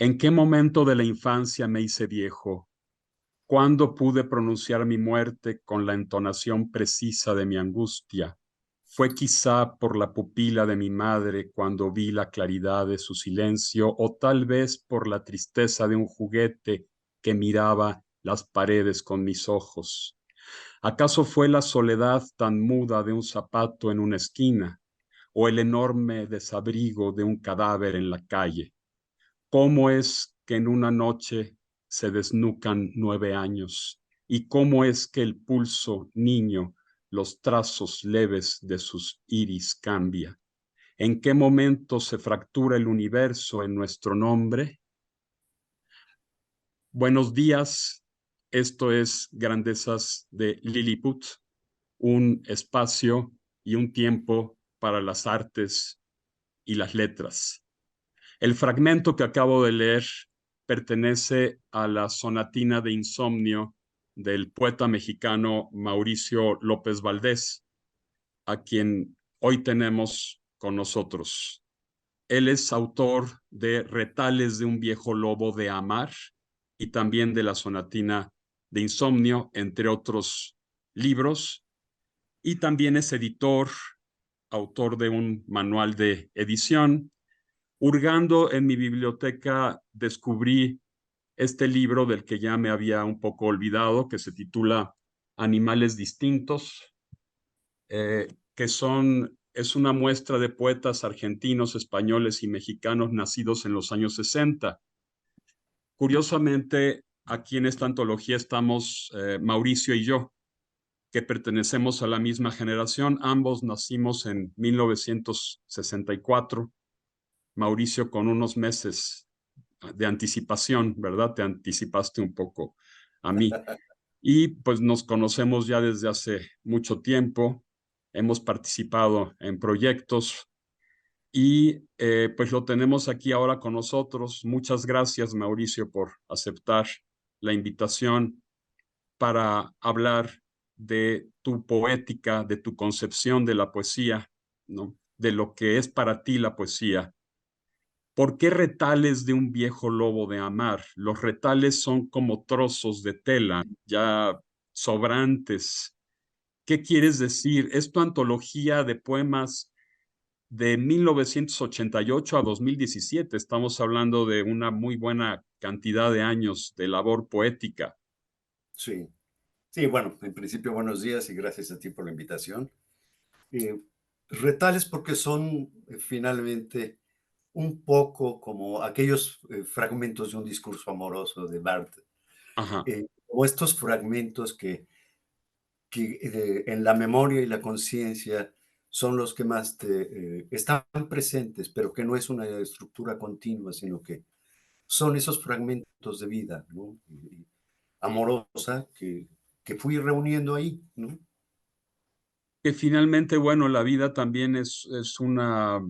¿En qué momento de la infancia me hice viejo? ¿Cuándo pude pronunciar mi muerte con la entonación precisa de mi angustia? ¿Fue quizá por la pupila de mi madre cuando vi la claridad de su silencio, o tal vez por la tristeza de un juguete que miraba las paredes con mis ojos? ¿Acaso fue la soledad tan muda de un zapato en una esquina, o el enorme desabrigo de un cadáver en la calle? ¿Cómo es que en una noche se desnucan 9 años? ¿Y cómo es que el pulso niño, los trazos leves de sus iris cambia? ¿En qué momento se fractura el universo en nuestro nombre? Buenos días, esto es Grandezas de Lilliput, un espacio y un tiempo para las artes y las letras. El fragmento que acabo de leer pertenece a la sonatina de insomnio del poeta mexicano Mauricio López Valdés, a quien hoy tenemos con nosotros. Él es autor de Retales de un viejo lobo de Amar y también de la sonatina de insomnio, entre otros libros, y también es editor, autor de un manual de edición. Hurgando en mi biblioteca descubrí este libro del que ya me había un poco olvidado, que se titula Animales Distintos, es una muestra de poetas argentinos, españoles y mexicanos nacidos en los años 60. Curiosamente, aquí en esta antología estamos Mauricio y yo, que pertenecemos a la misma generación. Ambos nacimos en 1964. Mauricio con unos meses de anticipación, ¿verdad? Te anticipaste un poco a mí. Y pues nos conocemos ya desde hace mucho tiempo, hemos participado en proyectos y pues lo tenemos aquí ahora con nosotros. Muchas gracias, Mauricio, por aceptar la invitación para hablar de tu poética, de tu concepción de la poesía, ¿no? De lo que es para ti la poesía. ¿Por qué retales de un viejo lobo de Amar? Los retales son como trozos de tela, ya sobrantes. ¿Qué quieres decir? ¿Es tu antología de poemas de 1988 a 2017? Estamos hablando de una muy buena cantidad de años de labor poética. Sí, sí, bueno, en principio buenos días y gracias a ti por la invitación. Eh, Retales porque son finalmente un poco como aquellos fragmentos de un discurso amoroso de Barthes, Ajá. o estos fragmentos que en la memoria y la conciencia son los que más te están presentes, pero que no es una estructura continua, sino que son esos fragmentos de vida, ¿no? Amorosa que fui reuniendo ahí, ¿no? Que finalmente, bueno, la vida también es una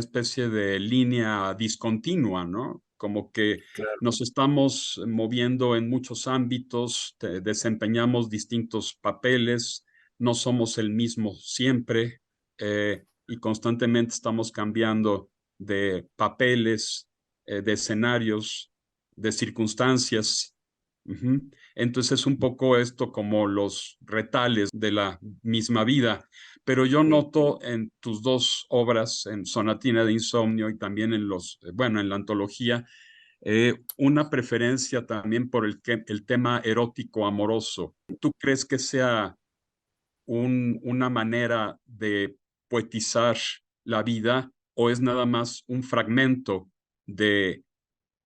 especie de línea discontinua, ¿no? Como que Claro. nos estamos moviendo en muchos ámbitos, desempeñamos distintos papeles, no somos el mismo siempre, y constantemente estamos cambiando de papeles, de escenarios, de circunstancias. Ujú. Entonces es un poco esto como los retales de la misma vida, pero yo Sí. noto en tus dos obras, en Sonatina de Insomnio y también en bueno, en la antología, una preferencia también por el tema erótico amoroso. ¿Tú crees que sea una manera de poetizar la vida o es nada más un fragmento de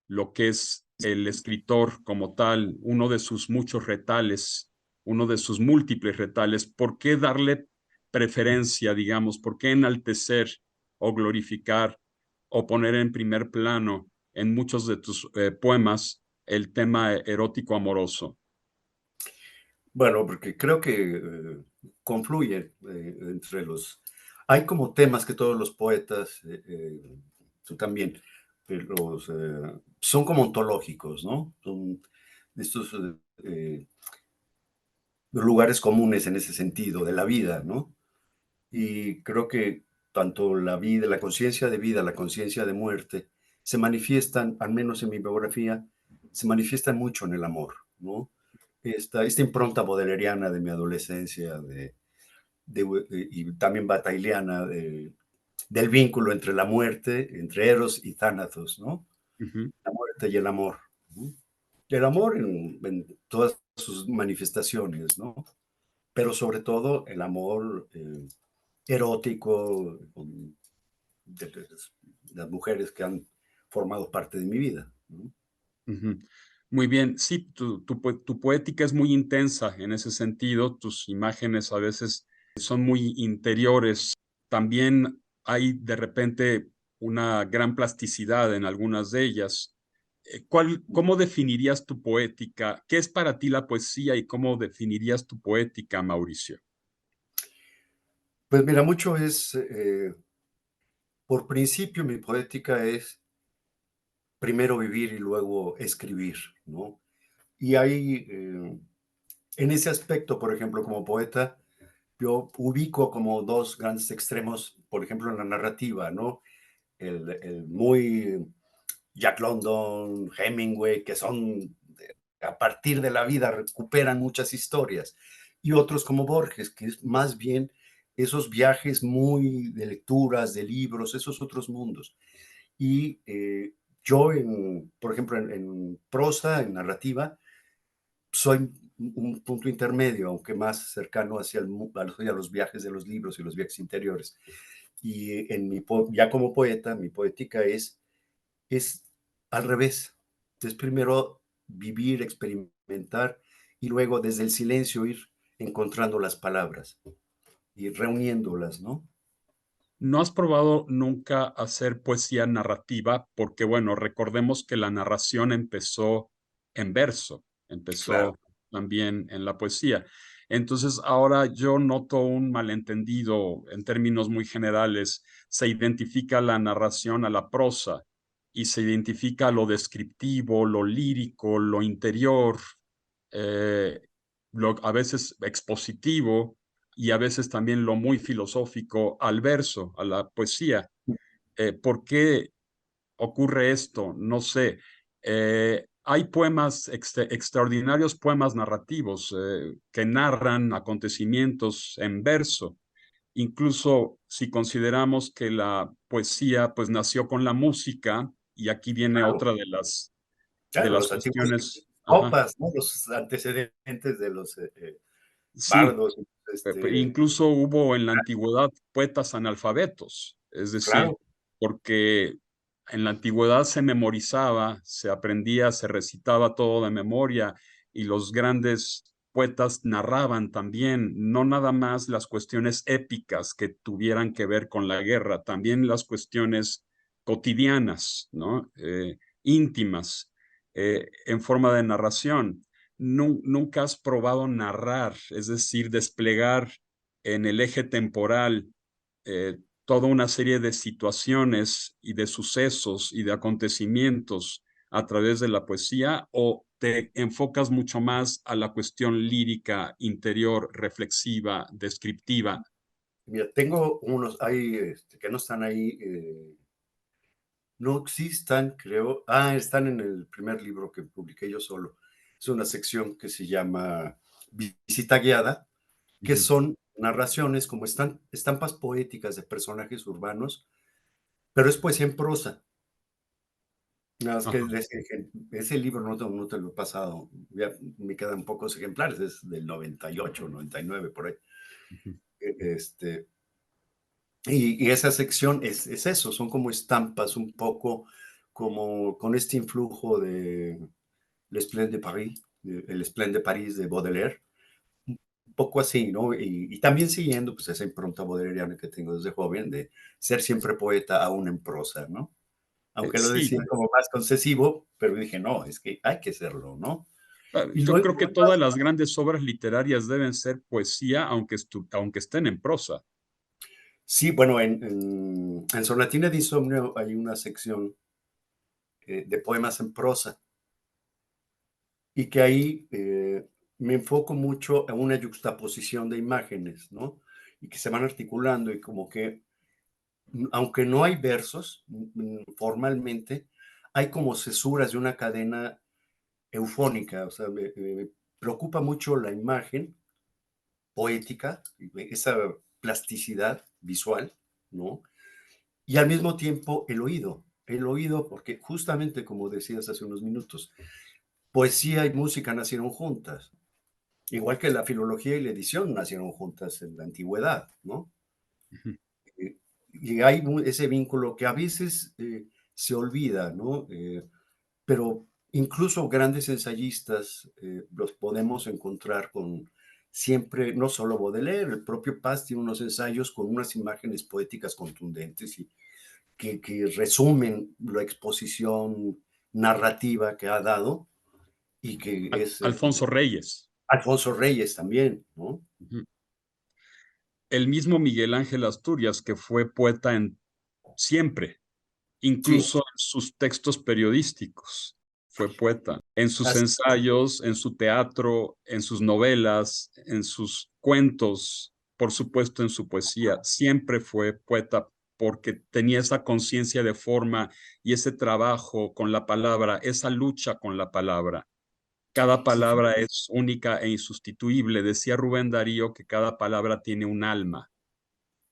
lo que es el escritor como tal, uno de sus muchos retales, uno de sus múltiples retales? ¿Por qué darle preferencia, digamos? ¿Por qué enaltecer o glorificar o poner en primer plano en muchos de tus poemas el tema erótico amoroso? Bueno, porque creo que confluyen entre los... Hay como temas que todos los poetas, tú también, son como ontológicos, ¿no? Son de estos lugares comunes en ese sentido, de la vida, ¿no? Y creo que tanto la vida, la conciencia de vida, la conciencia de muerte, se manifiestan, al menos en mi biografía, se manifiestan mucho en el amor, ¿no? Esta impronta bodeleriana de mi adolescencia, y también batailiana, del vínculo entre la muerte, entre Eros y Thanatos, ¿no? Ujú, La muerte y el amor, ¿no? El amor en todas sus manifestaciones, ¿no? Pero sobre todo el amor erótico de las mujeres que han formado parte de mi vida, ¿no? ujú. Muy bien. Sí, tu poética es muy intensa en ese sentido. Tus imágenes a veces son muy interiores. También hay de repente una gran plasticidad en algunas de ellas. ¿Cómo definirías tu poética? ¿Qué es para ti la poesía y cómo definirías tu poética, Mauricio? Pues mira, mucho es, por principio mi poética es primero vivir y luego escribir, ¿no? Y hay, en ese aspecto, por ejemplo, como poeta, yo ubico como dos grandes extremos, por ejemplo, en la narrativa, ¿no? El muy Jack London, Hemingway, que son, a partir de la vida, recuperan muchas historias. Y otros como Borges, que es más bien esos viajes muy de lecturas, de libros, esos otros mundos. Y yo, por ejemplo, en prosa, en narrativa, soy un punto intermedio, aunque más cercano hacia los viajes de los libros y los viajes interiores. Y ya como poeta, mi poética es al revés. Es primero vivir, experimentar y luego desde el silencio ir encontrando las palabras y reuniéndolas, ¿no? ¿No has probado nunca hacer poesía narrativa? Porque, bueno, recordemos que la narración empezó en verso, Claro. empezó también en la poesía. Entonces, ahora yo noto un malentendido en términos muy generales. Se identifica la narración a la prosa y se identifica lo descriptivo, lo lírico, lo interior, eh, a veces expositivo y a veces también lo muy filosófico al verso, a la poesía. ¿Por qué ocurre esto? No sé. Hay poemas, extraordinarios poemas narrativos que narran acontecimientos en verso. Incluso si consideramos que la poesía pues nació con la música, y aquí viene Claro, otra de claro, las los antiguos cuestiones, ajá, copas, ¿no? Los antecedentes de los sí, bardos, incluso hubo en la antigüedad poetas analfabetos, es decir, claro, porque en la antigüedad se memorizaba, se aprendía, se recitaba todo de memoria y los grandes poetas narraban también, no nada más las cuestiones épicas que tuvieran que ver con la guerra, también las cuestiones cotidianas, ¿no? Íntimas, en forma de narración. Nunca has probado narrar, es decir, desplegar en el eje temporal toda una serie de situaciones y de sucesos y de acontecimientos a través de la poesía, o te enfocas mucho más a la cuestión lírica, interior, reflexiva, descriptiva? mira, tengo unos, hay que no están ahí, no existan, creo. Ah, están en el primer libro que publiqué yo solo. Es una sección que se llama Visita Guiada, que Ujú. son narraciones como estampas poéticas de personajes urbanos, pero es poesía en prosa. Nada más que Ajá. ese libro no te lo he pasado. Ya me quedan pocos ejemplares, es del 98, 99, por ahí. Ujú. Este, y esa sección es eso, son como estampas un poco como con este influjo de L'Esplende de Paris, el Esplende de París de Baudelaire, un poco así, ¿no? Y también siguiendo pues esa impronta bodeleriana que tengo desde joven de ser siempre poeta aún en prosa, ¿no? Aunque lo Sí, decía como más concesivo, pero dije, no, es que hay que serlo, ¿no? Y yo creo luego, que todas las grandes obras literarias deben ser poesía, aunque estén en prosa. sí, bueno, en Sonatina di Insomnio hay una sección de poemas en prosa y que ahí me enfoco mucho en una yuxtaposición de imágenes, ¿no? Y que se van articulando y como que, aunque no hay versos formalmente, hay como cesuras de una cadena eufónica, o sea, me preocupa mucho la imagen poética, esa plasticidad visual, ¿no? Y al mismo tiempo el oído, porque justamente como decías hace unos minutos, poesía y música nacieron juntas, igual que la filología y la edición nacieron juntas en la antigüedad, ¿no? Ujú. Y hay ese vínculo que a veces se olvida, ¿no? Pero incluso grandes ensayistas los podemos encontrar con siempre, no solo Baudelaire, el propio Paz tiene unos ensayos con unas imágenes poéticas contundentes y que resumen la exposición narrativa que ha dado y que es Alfonso Reyes. Alfonso Reyes también, ¿no? Ujú. El mismo Miguel Ángel Asturias, que fue poeta en siempre, Sí, incluso en sus textos periodísticos, fue poeta. En sus así, ensayos, en su teatro, en sus novelas, en sus cuentos, por supuesto en su poesía, siempre fue poeta porque tenía esa conciencia de forma y ese trabajo con la palabra, esa lucha con la palabra. Cada sí. palabra es única e insustituible. Decía Rubén Darío que cada palabra tiene un alma.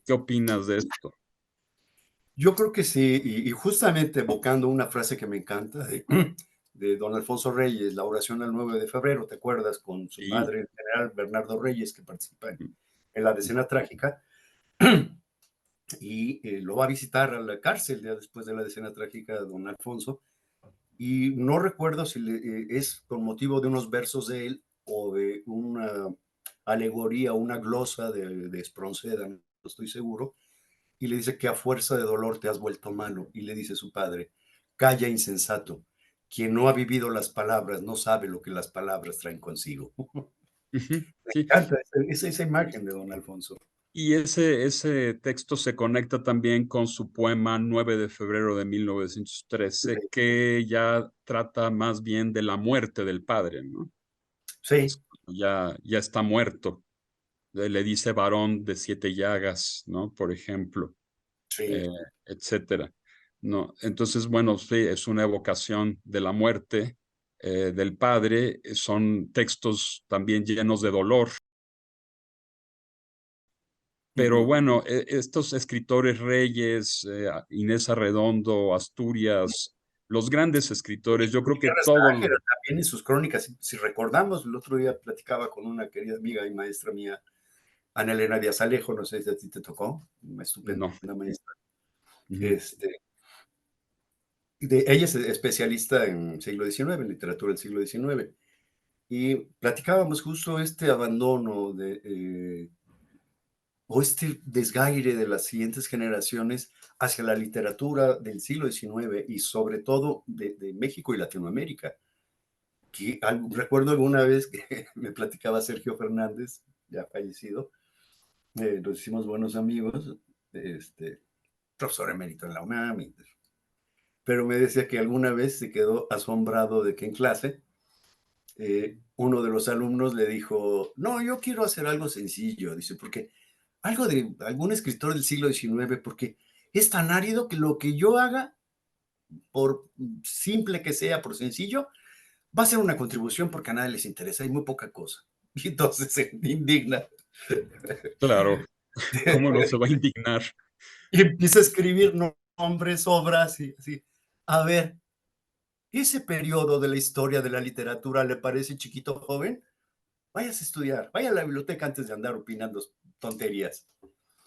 ¿Qué opinas de esto? Yo creo que sí, y justamente evocando una frase que me encanta de don Alfonso Reyes, la oración al 9 de febrero, ¿te acuerdas? Con su Sí. padre, el general Bernardo Reyes, que participa en la decena trágica, y lo va a visitar a la cárcel ya después de la decena trágica don Alfonso, y no recuerdo si es con motivo de unos versos de él o de una alegoría, una glosa de Espronceda, no estoy seguro, y le dice que a fuerza de dolor te has vuelto malo, y le dice su padre, calla insensato, quien no ha vivido las palabras no sabe lo que las palabras traen consigo. Ujú, Me sí. encanta esa imagen de don Alfonso. Y ese texto se conecta también con su poema 9 de febrero de 1913, que ya trata más bien de la muerte del padre, ¿no? Es Sí, cuando ya está muerto. Le dice varón de 7 llagas, ¿no? Por ejemplo, sí. eh, etcétera. No, entonces, bueno, sí, es una evocación de la muerte del padre. Son textos también llenos de dolor. Pero Ujú. bueno, estos escritores Reyes, Inés Arredondo, Asturias, los grandes escritores, yo creo que Guerra todos, extranjera también en sus crónicas, si recordamos, el otro día platicaba con una querida amiga y maestra mía, Ana Elena Díaz Alejo, no sé si a ti te tocó, una estupenda no. maestra. Ujú, Este, ella es especialista en siglo XIX, en literatura del siglo XIX, y platicábamos justo este abandono o este desgaire de las siguientes generaciones hacia la literatura del siglo XIX y sobre todo de México y Latinoamérica. Que recuerdo alguna vez que me platicaba Sergio Fernández, ya fallecido, nos hicimos buenos amigos, este, profesor emérito en la UNAM, pero me decía que alguna vez se quedó asombrado de que en clase uno de los alumnos le dijo, no, yo quiero hacer algo sencillo, dice, porque algo de algún escritor del siglo XIX, porque es tan árido que lo que yo haga, por simple que sea, por sencillo, va a ser una contribución porque a nadie les interesa, hay muy poca cosa. Y entonces se indigna claro, ¿cómo no se va a indignar? y empieza a escribir nombres, obras y así. A ver, ese periodo de la historia de la literatura le parece chiquito joven, vayas a estudiar, vaya a la biblioteca antes de andar opinando tonterías.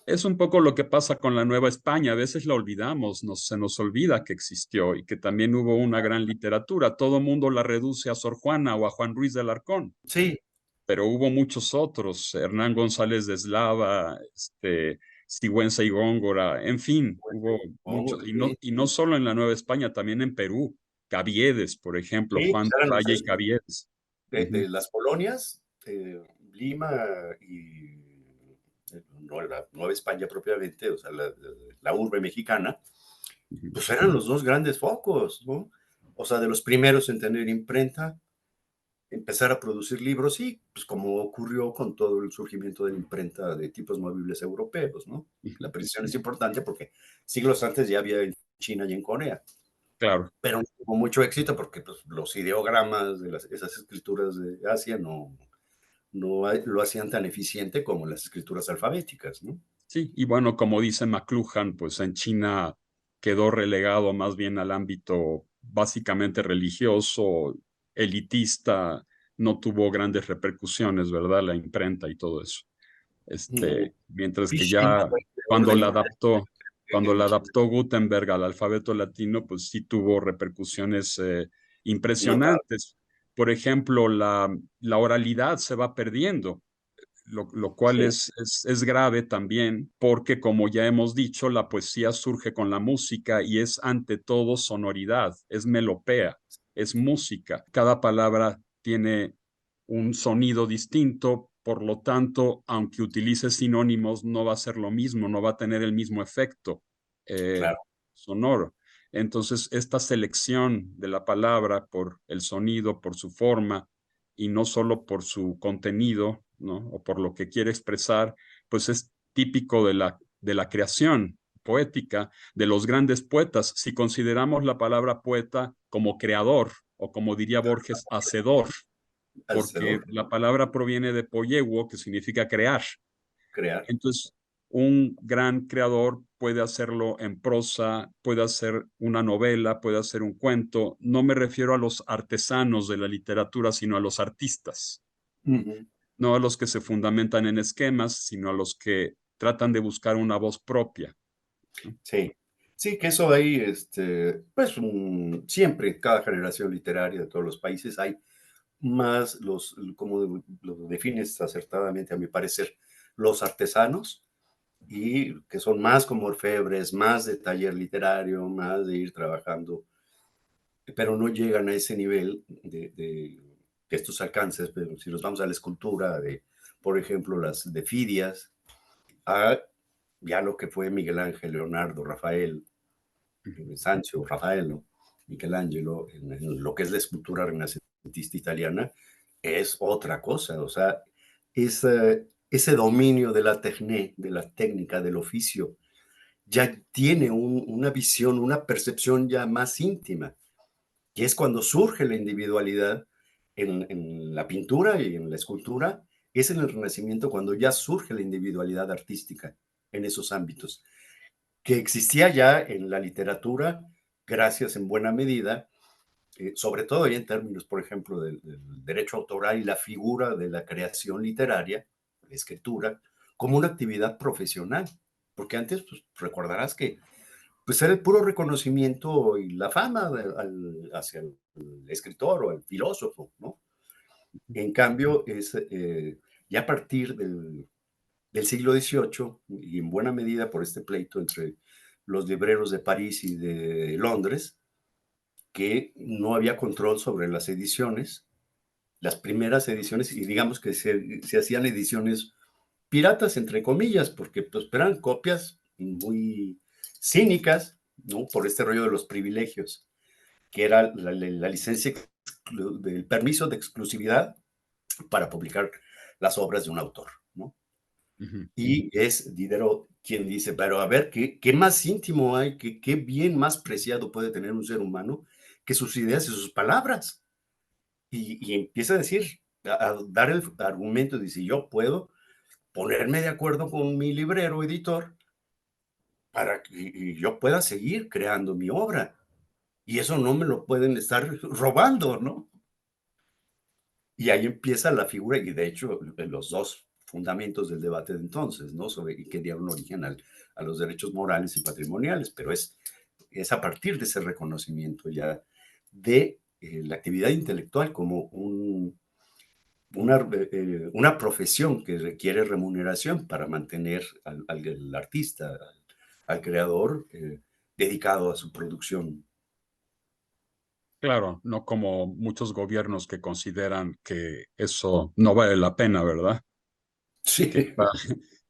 Es un poco lo que pasa con la Nueva España. A veces la olvidamos, se nos olvida que existió y que también hubo una gran literatura. Todo mundo la reduce a Sor Juana o a Juan Ruiz de Alarcón, Sí, pero hubo muchos otros, Hernán González de Eslava, Sigüenza y Góngora, en fin, pues, hubo supongo, muchos, sí. y no solo en la Nueva España, también en Perú, Caviedes, por ejemplo, Sí, Juan pues de eran los Valle y Caviedes. de Ujú, las colonias, Lima y no la Nueva España propiamente, o sea, la urbe mexicana, ujú. pues eran los dos grandes focos, ¿no? O sea, de los primeros en tener imprenta, empezar a producir libros y pues como ocurrió con todo el surgimiento de la imprenta de tipos movibles europeos, ¿no? La precisión es importante porque siglos antes ya había en China y en Corea. claro. pero no tuvo mucho éxito porque pues, los ideogramas de esas escrituras de Asia no lo hacían tan eficiente como las escrituras alfabéticas, ¿no? Sí, y bueno, como dice McLuhan, pues en China quedó relegado más bien al ámbito básicamente religioso, elitista, no tuvo grandes repercusiones, ¿verdad? La imprenta y todo eso. Mientras que Pishing ya fue el creador cuando del la internet adaptó, cuando la en China, adaptó Gutenberg al alfabeto latino, pues sí tuvo repercusiones notable. impresionantes. Por ejemplo, la oralidad se va perdiendo, lo cual Sí. es grave también, porque como ya hemos dicho, la poesía surge con la música y es ante todo sonoridad, es melopea, es música. Cada palabra tiene un sonido distinto, por lo tanto, aunque utilice sinónimos, no va a ser lo mismo, no va a tener el mismo efecto eh, Claro. sonoro. Entonces, esta selección de la palabra por el sonido, por su forma, y no solo por su contenido, ¿no? O por lo que quiere expresar, pues es típico de la creación poética de los grandes poetas. Si consideramos la palabra poeta como creador, o como diría Borges, hacedor, porque Hacedor, la palabra proviene de poiewo, que significa crear. crear. Entonces, un gran creador puede hacerlo en prosa, puede hacer una novela, puede hacer un cuento. No me refiero a los artesanos de la literatura, sino a los artistas. Ujú. No a los que se fundamentan en esquemas, sino a los que tratan de buscar una voz propia, ¿no? Sí. Sí, que eso hay, pues, siempre, cada generación literaria de todos los países hay más como lo defines acertadamente, a mi parecer, los artesanos, y que son más como orfebres, más de taller literario, más de ir trabajando, pero no llegan a ese nivel de estos alcances. Pero si nos vamos a la escultura de, por ejemplo, las de Fidias, a ya lo que fue Miguel Ángel, Leonardo, Rafael, Sancho, Rafael, ¿no? Michelangelo, en lo que es la escultura renacentista italiana, es otra cosa. O sea, ese dominio de la techné, de la técnica, del oficio, ya tiene una visión, una percepción ya más íntima. Y es cuando surge la individualidad en la pintura y en la escultura, es en el Renacimiento cuando ya surge la individualidad artística en esos ámbitos, que existía ya en la literatura, gracias en buena medida, sobre todo ya en términos, por ejemplo, del derecho autoral y la figura de la creación literaria, la escritura, como una actividad profesional. Porque antes, pues, recordarás que pues era el puro reconocimiento y la fama hacia el escritor o el filósofo, ¿no? En cambio, ya a partir del siglo XVIII, y en buena medida por este pleito entre los libreros de París y de Londres, que no había control sobre las ediciones, las primeras ediciones, y digamos que se hacían ediciones piratas, entre comillas, porque pues eran copias muy cínicas, ¿no? Por este rollo de los privilegios, que era la licencia del permiso de exclusividad para publicar las obras de un autor, ¿no? Ujú. Y es Diderot quien dice, pero a ver, ¿qué más íntimo hay? ¿Qué bien más preciado puede tener un ser humano que sus ideas y sus palabras? Y empieza a decir, a dar el argumento, dice, yo puedo ponerme de acuerdo con mi librero editor para que y yo pueda seguir creando mi obra. Y eso no me lo pueden estar robando, ¿no? Y ahí empieza la figura, y de hecho, los dos fundamentos del debate de entonces, ¿no? Sobre y que dieron origen a los derechos morales y patrimoniales, pero es a partir de ese reconocimiento ya de la actividad intelectual como una profesión que requiere remuneración para mantener al artista, al creador, dedicado a su producción. Claro, no como muchos gobiernos que consideran que eso no vale la pena, ¿verdad? Sí, Que está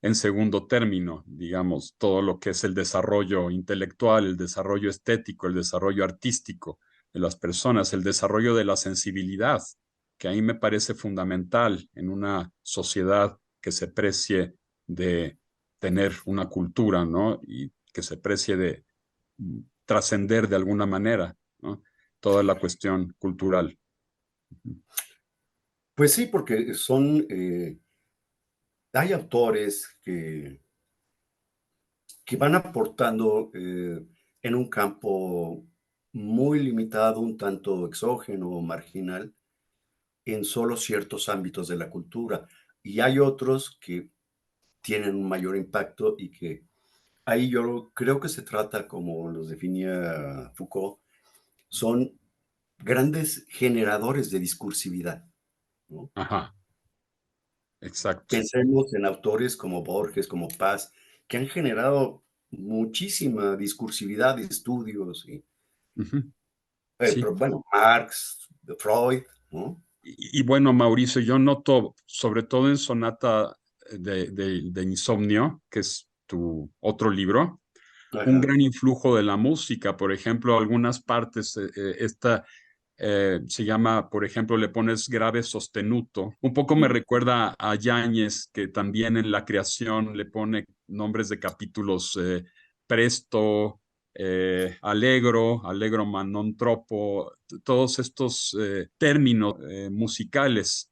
en segundo término, digamos, todo lo que es el desarrollo intelectual, el desarrollo estético, el desarrollo artístico de las personas, el desarrollo de la sensibilidad, que a mí me parece fundamental en una sociedad que se precie de tener una cultura, ¿no? Y que se precie de trascender de alguna manera. ¿no? Toda la cuestión cultural. Pues sí, porque hay autores que van aportando en un campo muy limitado, un tanto exógeno o marginal, en solo ciertos ámbitos de la cultura. Y hay otros que tienen un mayor impacto y que ahí yo creo que se trata, como los definía Foucault, son grandes generadores de discursividad, ¿no? Ajá, exacto. Pensemos en autores como Borges, como Paz, que han generado muchísima discursividad de estudios, y, Ujú, sí. pero bueno, Marx, Freud, ¿no? Y bueno, Mauricio, yo noto, sobre todo en Sonata de Insomnio, que es tu otro libro, un Ajá. gran influjo de la música. Por ejemplo, algunas partes, esta se llama, por ejemplo, le pones grave sostenuto. Un poco me recuerda a Yáñez, que también en la creación le pone nombres de capítulos, presto, allegro, allegro ma non troppo, todos estos términos musicales.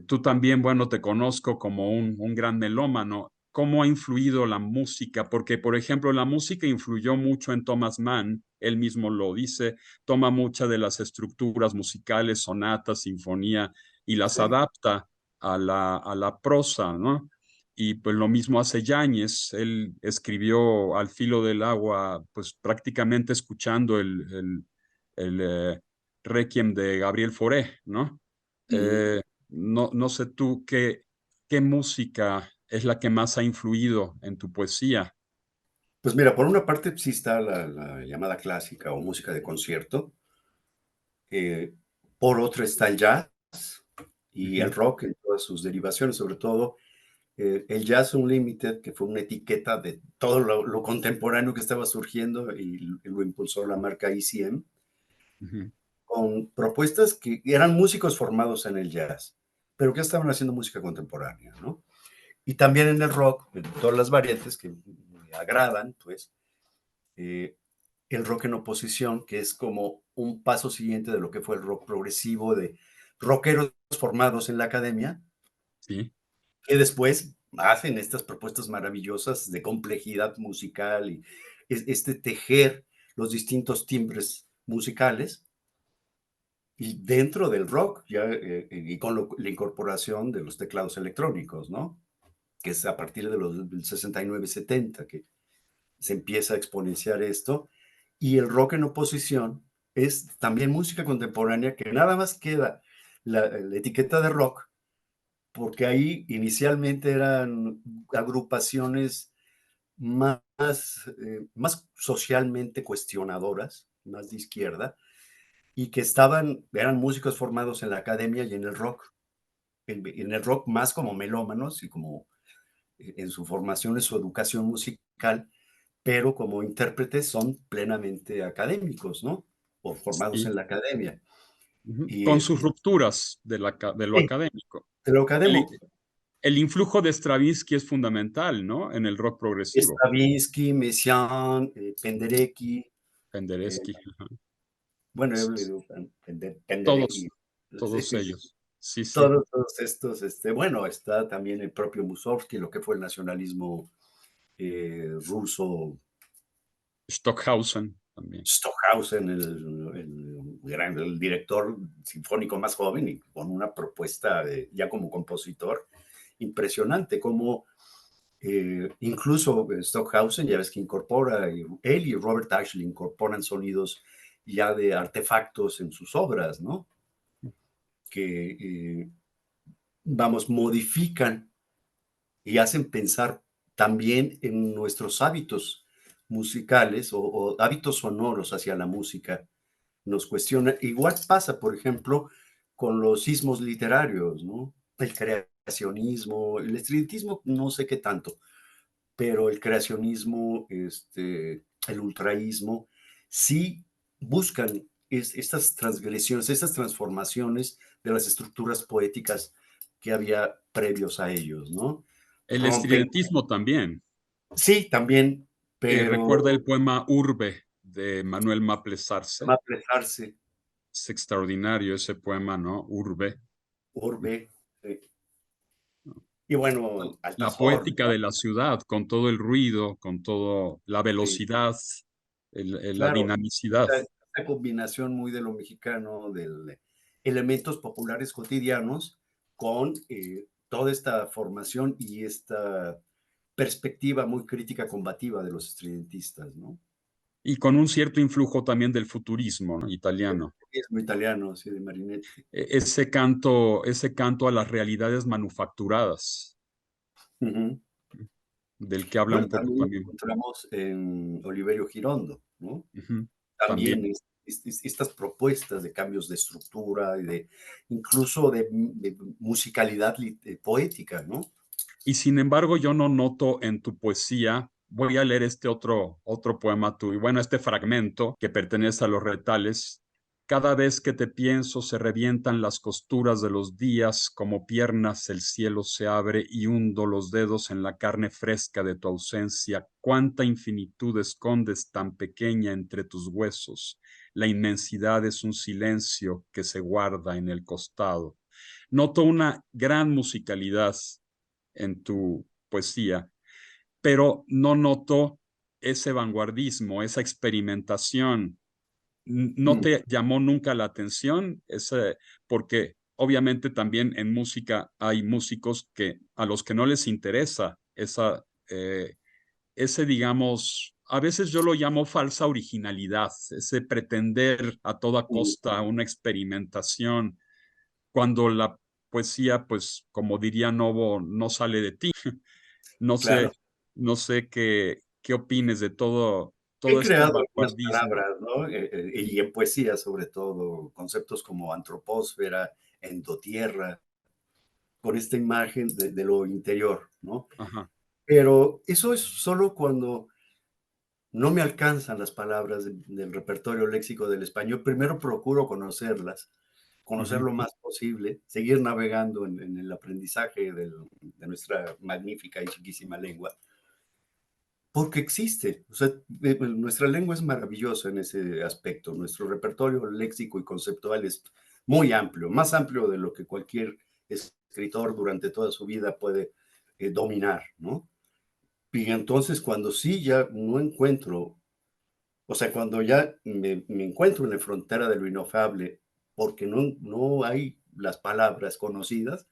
Tú también, bueno, te conozco como un gran melómano. ¿Cómo ha influido la música? Porque, por ejemplo, la música influyó mucho en Thomas Mann, él mismo lo dice, toma muchas de las estructuras musicales, sonatas, sinfonía, y las Sí. adapta a la prosa, ¿no? Y pues lo mismo hace Yáñez, él escribió Al filo del agua, pues prácticamente escuchando el Requiem de Gabriel Fauré, ¿no? Ujú. No sé tú qué música es la que más ha influido en tu poesía. Pues mira, por una parte sí está la llamada clásica o música de concierto, eh, por otra está el jazz y el Ujú, rock en todas sus derivaciones, sobre todo el Jazz Unlimited, que fue una etiqueta de todo lo contemporáneo que estaba surgiendo y lo impulsó la marca ECM, ujú, con propuestas que eran músicos formados en el jazz, pero que estaban haciendo música contemporánea, ¿no? Y también en el rock, en todas las variantes que me agradan, pues, eh, el rock en oposición, que es como un paso siguiente de lo que fue el rock progresivo, de rockeros formados en la academia, sí, que después hacen estas propuestas maravillosas de complejidad musical y este tejer los distintos timbres musicales y dentro del rock, ya, y con la incorporación de los teclados electrónicos, ¿no? Que es a partir de del 69-70 que se empieza a exponenciar esto. Y el rock en oposición es también música contemporánea que nada más queda la etiqueta de rock, porque ahí inicialmente eran agrupaciones más, más socialmente cuestionadoras, más de izquierda, y que eran músicos formados en la academia y en el rock, en el rock más como melómanos y como en su formación, en su educación musical, pero como intérpretes son plenamente académicos, ¿no? O formados sí. en la academia. Ujú, Y con sus rupturas de lo sí, académico. de lo El, académico. el influjo de Stravinsky es fundamental, ¿no? En el rock progresivo. Stravinsky, Messiaen, Penderecki, eh, Penderecki, ajá. bueno, yo le digo Penderecki, Todos, todos ellos. Sí, sí. todos estos, bueno, está también el propio Mussorgsky, lo que fue el nacionalismo ruso, Stockhausen también. Stockhausen, el director sinfónico más joven y con una propuesta ya como compositor impresionante, como incluso Stockhausen, ya ves que incorpora, él y Robert Ashley incorporan sonidos ya de artefactos en sus obras, ¿no? Que, vamos, modifican y hacen pensar también en nuestros hábitos musicales o hábitos sonoros hacia la música. Nos cuestiona. Igual pasa, por ejemplo, con los sismos literarios, ¿no? El creacionismo, el estridentismo, no sé qué tanto, pero el creacionismo, el ultraísmo, sí buscan estas transgresiones, estas transformaciones de las estructuras poéticas que había previos a ellos, ¿no? El Rompen, estridentismo también. sí, también, pero Recuerda el poema Urbe de Manuel Maples Arce. Maples Arce, Es extraordinario ese poema, ¿no? Urbe. Urbe, y bueno, La Altazor, poética ¿no? de la ciudad, con todo el ruido, con toda la Sí, velocidad, la claro, dinamicidad. esta combinación muy de lo mexicano, de elementos populares cotidianos, con toda esta formación y esta perspectiva muy crítica combativa de los estridentistas, ¿no? Y con un cierto influjo también del futurismo, ¿no? El Italiano. futurismo italiano, sí, de Marinetti. Ese canto a las realidades manufacturadas, Ujú. del que habla Bueno, un poco también también. encontramos en Oliverio Girondo, ¿no? Ujú. También. También estas propuestas de cambios de estructura y de incluso de musicalidad poética, ¿no? Y sin embargo, yo no noto en tu poesía, voy a leer este otro poema tuyo, bueno, este fragmento que pertenece a los retales. Cada vez que te pienso se revientan las costuras de los días, como piernas el cielo se abre y hundo los dedos en la carne fresca de tu ausencia. Cuánta infinitud escondes tan pequeña entre tus huesos. La inmensidad es un silencio que se guarda en el costado. Noto una gran musicalidad en tu poesía, pero no noto ese vanguardismo, esa experimentación. ¿No Mm, te llamó nunca la atención? Porque obviamente también en música hay músicos que a los que no les interesa ese, digamos, a veces yo lo llamo falsa originalidad, ese pretender a toda mm, costa una experimentación, cuando la poesía, pues, como diría Novo, no sale de ti. No claro. sé, no sé qué opines de He todo este creado algunas vanguardismo. palabras, ¿no? Y en poesía, sobre todo, conceptos como antropósfera, endotierra, con esta imagen de lo interior, ¿no? Ajá. Pero eso es solo cuando no me alcanzan las palabras del repertorio léxico del español. Primero procuro conocerlas, conocer Ujú. lo más posible, seguir navegando en el aprendizaje de nuestra magnífica y chiquísima lengua, porque existe. O sea, nuestra lengua es maravillosa en ese aspecto. Nuestro repertorio léxico y conceptual es muy amplio, más amplio de lo que cualquier escritor durante toda su vida puede dominar, ¿no? Y entonces cuando sí ya no encuentro, o sea, cuando ya me encuentro en la frontera de lo inofable, porque no hay las palabras conocidas,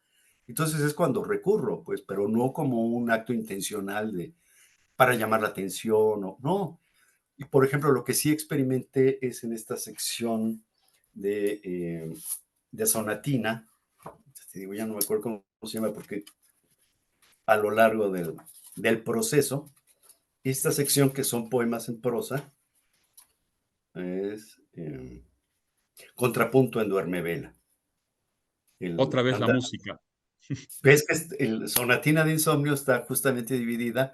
entonces es cuando recurro, pues, pero no como un acto intencional para llamar la atención, o no. Y por ejemplo, lo que sí experimenté es en esta sección de, de sonatina, te digo, ya no me acuerdo cómo se llama, porque a lo largo del proceso, esta sección que son poemas en prosa, es Contrapunto en Duerme Vela. Otra vez la Anda, música. ves que el Sonatina de Insomnio está justamente dividida,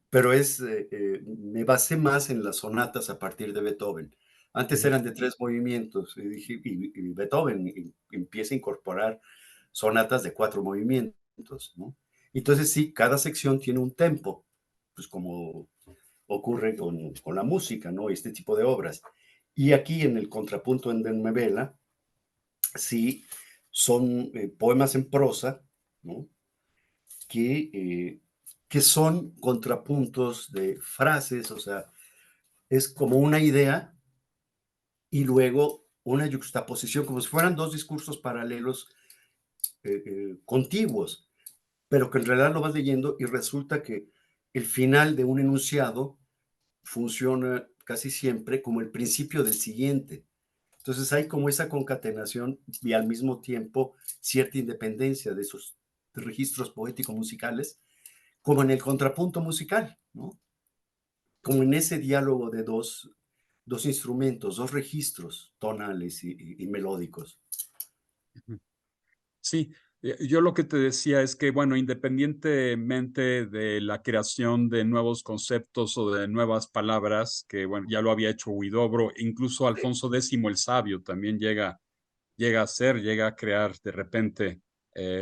pero me basé más en las sonatas a partir de Beethoven. Antes Ujú. eran de 3 movimientos, y Beethoven empieza a incorporar sonatas de 4 movimientos, ¿no? Entonces sí, cada sección tiene un tempo, pues como ocurre con la música, ¿no? Este tipo de obras. Y aquí en el contrapunto en Denmevela, sí, son poemas en prosa, ¿no? Que, eh, que son contrapuntos de frases, o sea, es como una idea y luego una yuxtaposición, como si fueran dos discursos paralelos contiguos, pero que en realidad lo vas leyendo y resulta que el final de un enunciado funciona casi siempre como el principio del siguiente. Entonces hay como esa concatenación y al mismo tiempo cierta independencia de esos registros poéticos musicales, como en el contrapunto musical, ¿no? Como en ese diálogo de dos instrumentos, dos registros tonales y melódicos. Sí, yo lo que te decía es que, bueno, independientemente de la creación de nuevos conceptos o de nuevas palabras, que, bueno, ya lo había hecho Huidobro, incluso Alfonso X el Sabio también llega a crear de repente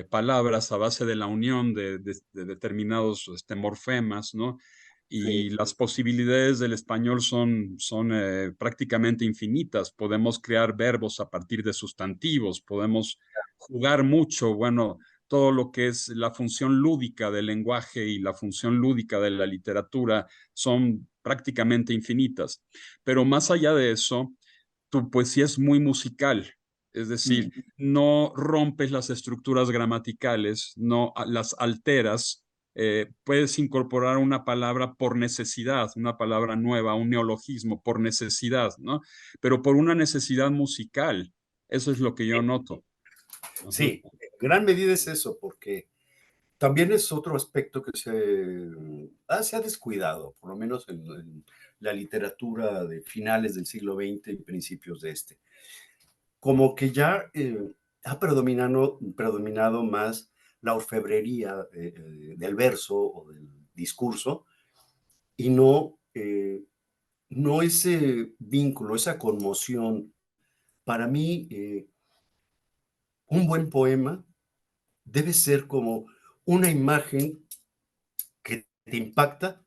palabras a base de la unión de determinados morfemas, ¿no? y las posibilidades del español son prácticamente infinitas. Podemos crear verbos a partir de sustantivos, podemos jugar mucho, bueno, todo lo que es la función lúdica del lenguaje y la función lúdica de la literatura son prácticamente infinitas. Pero más allá de eso, tu poesía es muy musical, es decir, Mm. no rompes las estructuras gramaticales, no las alteras, puedes incorporar una palabra por necesidad, una palabra nueva, un neologismo por necesidad, ¿no? Pero por una necesidad musical. Eso es lo que yo noto. Ajá. Sí, en gran medida es eso, porque también es otro aspecto que se ha descuidado, por lo menos en la literatura de finales del siglo XX y principios de este. Como que ya ha predominado más la orfebrería del verso o del discurso y no ese vínculo, esa conmoción. Para mí, un buen poema debe ser como una imagen que te impacta,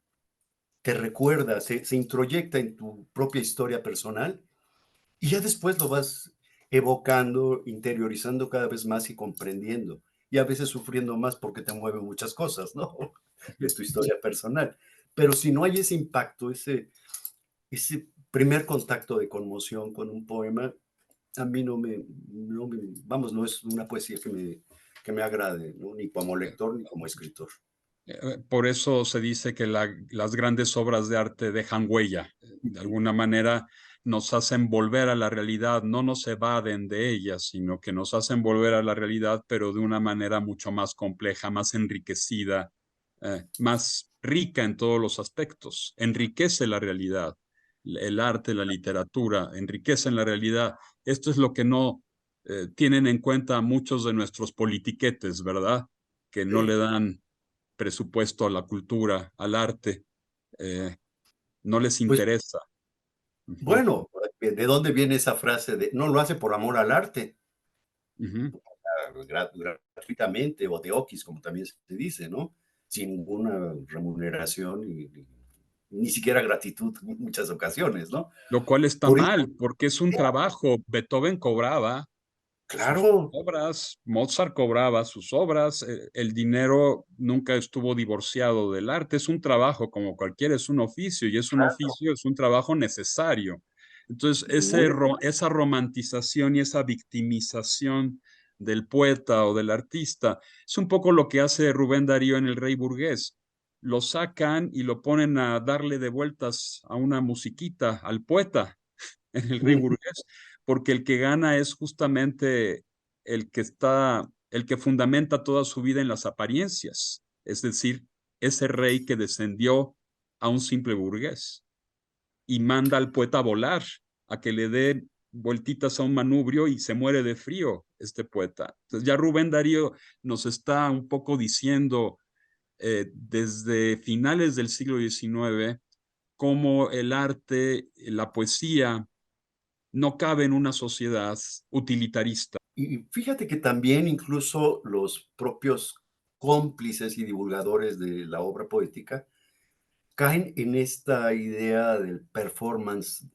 te recuerda, se introyecta en tu propia historia personal y ya después lo vas evocando, interiorizando cada vez más y comprendiendo. Y a veces sufriendo más porque te mueven muchas cosas, ¿no? Es tu historia personal. Pero si no hay ese impacto, ese primer contacto de conmoción con un poema, a mí vamos, no es una poesía que me agrade, ¿no? Ni como lector ni como escritor. Por eso se dice que las grandes obras de arte dejan huella. De alguna manera nos hacen volver a la realidad, no nos evaden de ella, sino que nos hacen volver a la realidad, pero de una manera mucho más compleja, más enriquecida, más rica en todos los aspectos. Enriquece la realidad. El arte, la literatura, enriquecen la realidad. Esto es lo que no tienen en cuenta muchos de nuestros politiquetes, ¿verdad? Que no le Sí. dan presupuesto a la cultura, al arte, eh, no les Pues interesa. Ujú, bueno, ¿de dónde viene esa frase de no lo hace por amor al arte? ujú. Gratuitamente o de okis, como también se dice, ¿no? Sin ninguna remuneración ni siquiera gratitud en muchas ocasiones, ¿no? Lo cual está Por eso, mal, porque es un trabajo. Beethoven cobraba sus claro, obras, Mozart cobraba sus obras, el dinero nunca estuvo divorciado del arte, es un trabajo como cualquiera, es un oficio y es un claro, oficio, es un trabajo necesario. Entonces, muy, esa romantización y esa victimización del poeta o del artista es un poco lo que hace Rubén Darío en El Rey Burgués. Lo sacan y lo ponen a darle de vueltas a una musiquita al poeta en El Rey Burgués, porque el que gana es justamente el que fundamenta toda su vida en las apariencias, es decir, ese rey que descendió a un simple burgués y manda al poeta a volar, a que le dé vueltitas a un manubrio y se muere de frío este poeta. Entonces ya Rubén Darío nos está un poco diciendo desde finales del siglo XIX cómo el arte, la poesía, no cabe en una sociedad utilitarista. y fíjate que también incluso los propios cómplices y divulgadores de la obra poética caen en esta idea del performance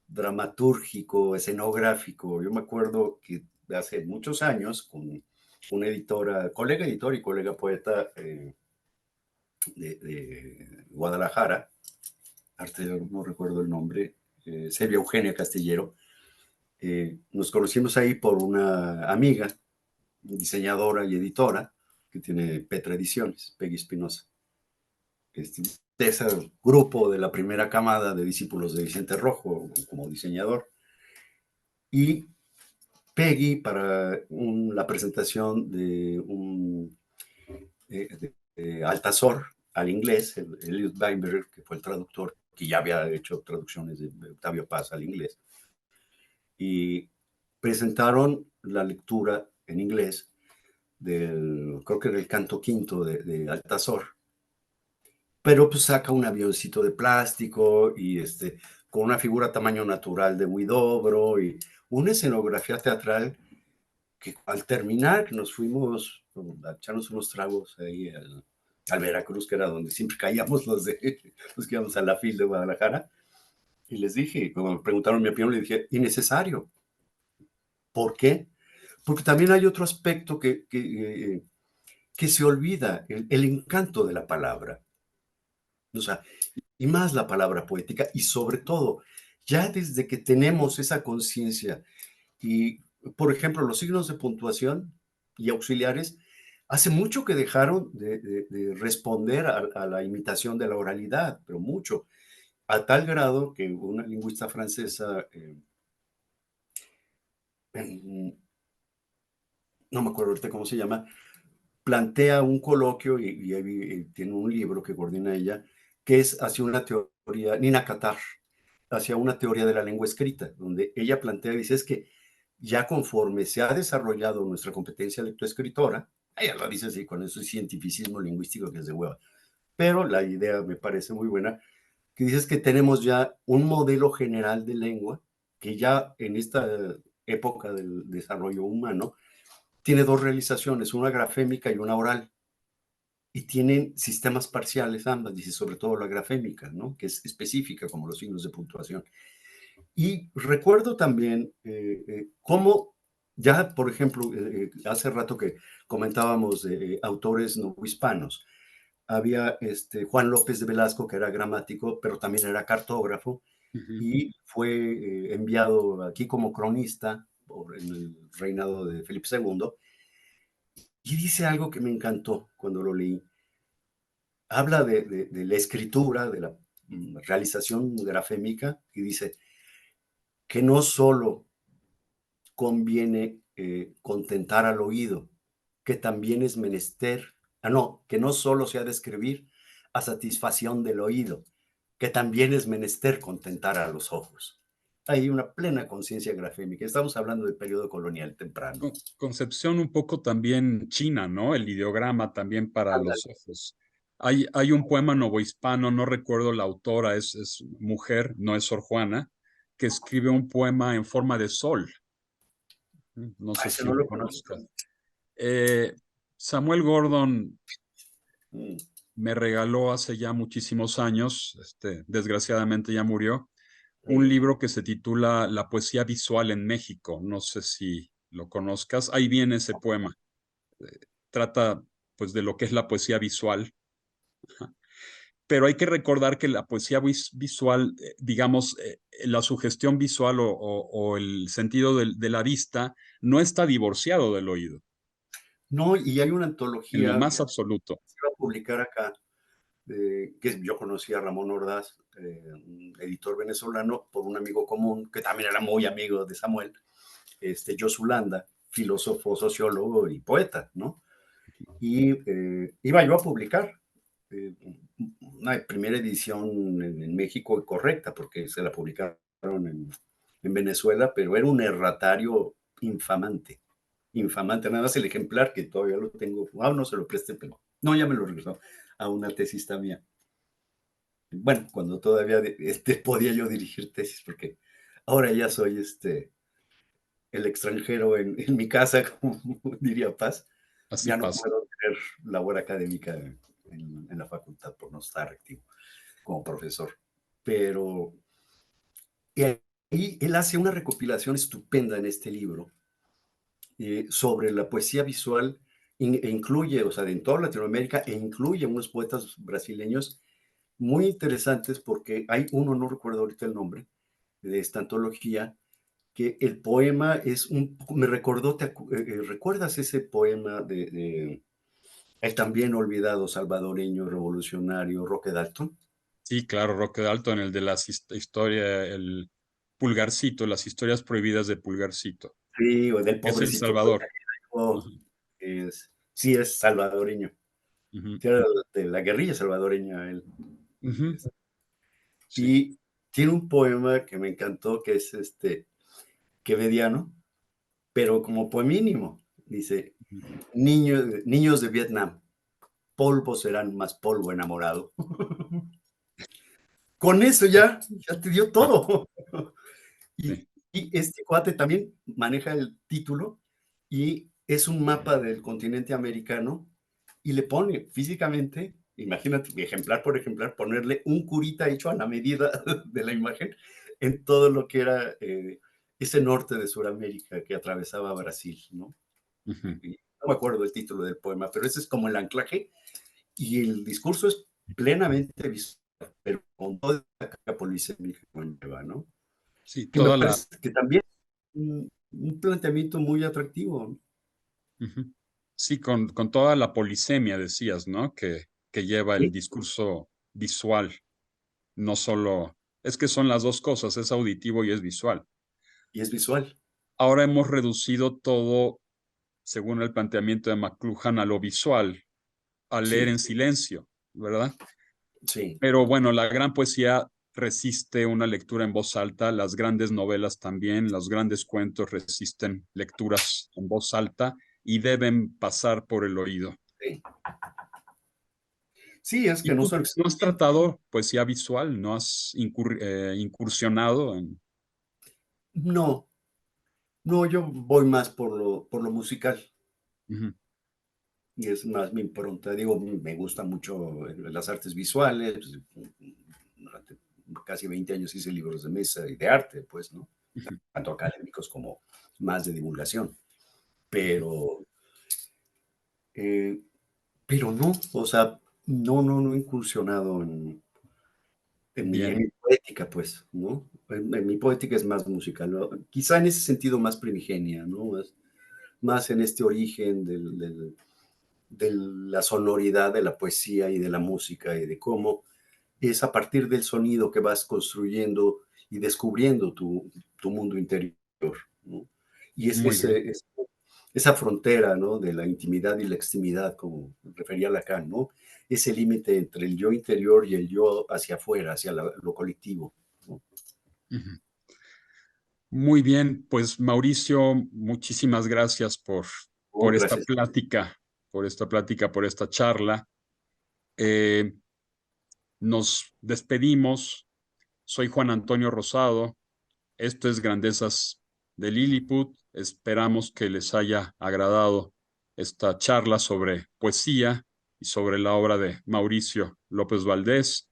dramatúrgico, escenográfico. Yo me acuerdo que hace muchos años, con una editora, colega editor y colega poeta de Guadalajara, arte, no recuerdo el nombre, Sevia Eugenia Castillero, nos conocimos ahí por una amiga, diseñadora y editora, que tiene Petra Ediciones, Peggy Espinosa, de ese grupo de la primera camada de discípulos de Vicente Rojo como diseñador. Y Peggy, para la presentación de un Altazor al inglés, Eliot Weinberg, que fue el traductor, que ya había hecho traducciones de Octavio Paz al inglés, y presentaron la lectura en inglés creo que era el canto quinto de Altazor, pero pues saca un avioncito de plástico y con una figura tamaño natural de Huidobro y una escenografía teatral que al terminar nos fuimos a echarnos unos tragos ahí al Veracruz, que era donde siempre caíamos los que íbamos a la FIL de Guadalajara, y les dije, como me preguntaron mi opinión, le dije, innecesario. ¿Por qué? Porque también hay otro aspecto que se olvida, el encanto de la palabra. O sea, y más la palabra poética, y sobre todo, ya desde que tenemos esa conciencia, y por ejemplo, los signos de puntuación y auxiliares, hace mucho que dejaron de responder a la imitación de la oralidad, pero mucho, a tal grado que una lingüista francesa, no me acuerdo ahorita cómo se llama, plantea un coloquio y tiene un libro que coordina ella, que es hacia una teoría, Nina Qatar, hacia una teoría de la lengua escrita, donde ella plantea y dice es que ya conforme se ha desarrollado nuestra competencia lectoescritora, ella lo dice así, con eso es cientificismo lingüístico que es de hueva, pero la idea me parece muy buena, que dices que tenemos ya un modelo general de lengua que ya en esta época del desarrollo humano tiene dos realizaciones, una grafémica y una oral, y tienen sistemas parciales ambas, dice sobre todo la grafémica, ¿no? Que es específica como los signos de puntuación. Y recuerdo también cómo ya, por ejemplo, hace rato que comentábamos de autores no hispanos, había Juan López de Velasco, que era gramático, pero también era cartógrafo, Ujú. y fue enviado aquí como cronista en el reinado de Felipe II, y dice algo que me encantó cuando lo leí. Habla de la escritura, de la realización grafémica, y dice que no solo conviene contentar al oído, que también es menester, no, que no solo se ha de escribir a satisfacción del oído, que también es menester contentar a los ojos. Hay una plena conciencia grafémica. Estamos hablando del periodo colonial temprano. Concepción un poco también china, ¿no? El ideograma también para Ándale. los ojos. Hay un poema novohispano, no recuerdo la autora, es mujer, no es Sor Juana, que escribe un poema en forma de sol. No A sé ese si no lo lo conozco. conozcas. Samuel Gordon Mm, me regaló hace ya muchísimos años, desgraciadamente ya murió, un sí. libro que se titula La poesía visual en México. No sé si lo conozcas. Ahí viene ese poema. Trata pues de lo que es la poesía visual, pero hay que recordar que la poesía visual, digamos, la sugestión visual o el sentido de la vista no está divorciado del oído, No, y hay una en lo antología más absoluto. que se iba a publicar acá, que yo conocí a Ramón Ordaz, un editor venezolano, por un amigo común, que también era muy amigo de Samuel, Josu Landa, filósofo, sociólogo y poeta, ¿no? Y iba yo a publicar eh, una primera edición en México correcta, porque se la publicaron en Venezuela, pero era un erratario infamante, infamante, nada más el ejemplar que todavía lo tengo, no se lo presté, pero no, ya me lo regresó a una tesista mía. Bueno, cuando todavía podía yo dirigir tesis, porque ahora ya soy el extranjero en mi casa, como diría Paz, Así ya no pasa. puedo tener labor académica en la facultad por no estar activo como profesor. Pero y ahí él hace una recopilación estupenda en este libro sobre la poesía visual e incluye, o sea, en toda Latinoamérica, e incluye unos poetas brasileños muy interesantes porque hay uno, no recuerdo ahorita el nombre, de esta antología, que el poema es me recordó, ¿recuerdas ese poema de el también olvidado salvadoreño revolucionario Roque Dalton? Sí, claro, Roque Dalton, el de la historia, el Pulgarcito, las historias prohibidas de Pulgarcito, Sí, o del que es El pobrecito poeta Salvador. que dejó, Ujú, sí es salvadoreño, ujú, que era de la guerrilla salvadoreña él. ujú, sí. Y tiene un poema que me encantó, que es quevediano, pero como poemínimo. Dice, Ujú. niños de Vietnam, polvo serán más polvo enamorado. Con eso ya te dio Ah, todo. Y, sí. y este cuate también maneja el título y es un mapa del continente americano y le pone físicamente Imagínate, ejemplar por ejemplar, ponerle un curita hecho a la medida de la imagen en todo lo que era ese norte de Sudamérica que atravesaba Brasil, ¿no? Ujú. Y no me acuerdo el título del poema, pero ese es como el anclaje y el discurso es plenamente visual, pero con toda la carga polisémica que conlleva, ¿no? Sí, Que me toda la... parece que también un planteamiento muy atractivo, ¿no? Ujú. Sí, con toda la polisemia, decías, ¿no? Que lleva el Sí, discurso visual, no solo... Es que son las dos cosas, es auditivo y es visual. y es visual. Ahora hemos reducido todo, según el planteamiento de McLuhan, a lo visual, a leer Sí, en silencio, ¿verdad? sí, Pero bueno, la gran poesía resiste una lectura en voz alta, las grandes novelas también, los grandes cuentos resisten lecturas en voz alta y deben pasar por el oído. sí. Sí, es ¿Y que no tú son no has tratado poesía visual? ¿No has incursionado en...? no, no, yo voy más por lo musical Ujú, y es más mi impronta. Digo, me gusta mucho las artes visuales. Durante casi 20 años hice libros de mesa y de arte, pues, ¿no? ujú, Tanto académicos como más de divulgación. ujú. Pero, eh, pero no, o sea, no he incursionado en Bien, mi poética, pues, ¿no? En mi poética es más musical, ¿no? Quizá en ese sentido más primigenia, ¿no? Más en este origen de la sonoridad de la poesía y de la música y de cómo es a partir del sonido que vas construyendo y descubriendo tu mundo interior, ¿no? Y es muy bien. esa frontera, ¿no? De la intimidad y la extimidad, como refería Lacan, ¿no? Ese límite entre el yo interior y el yo hacia afuera, hacia lo colectivo, ¿no? Ujú. Muy bien, pues Mauricio, muchísimas gracias Oh, esta gracias. plática, por esta charla. Eh, Nos despedimos. Soy Juan Antonio Rosado. Esto es Grandezas de Lilliput. Esperamos que les haya agradado esta charla sobre poesía y sobre la obra de Mauricio López Valdés.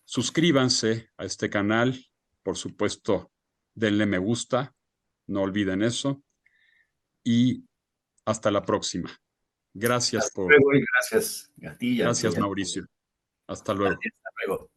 Suscríbanse a este canal. Por supuesto, denle me gusta. No olviden eso. Y hasta la próxima. Hasta luego y gracias a ti y a Gracias, todos. Mauricio. Hasta luego. Hasta luego.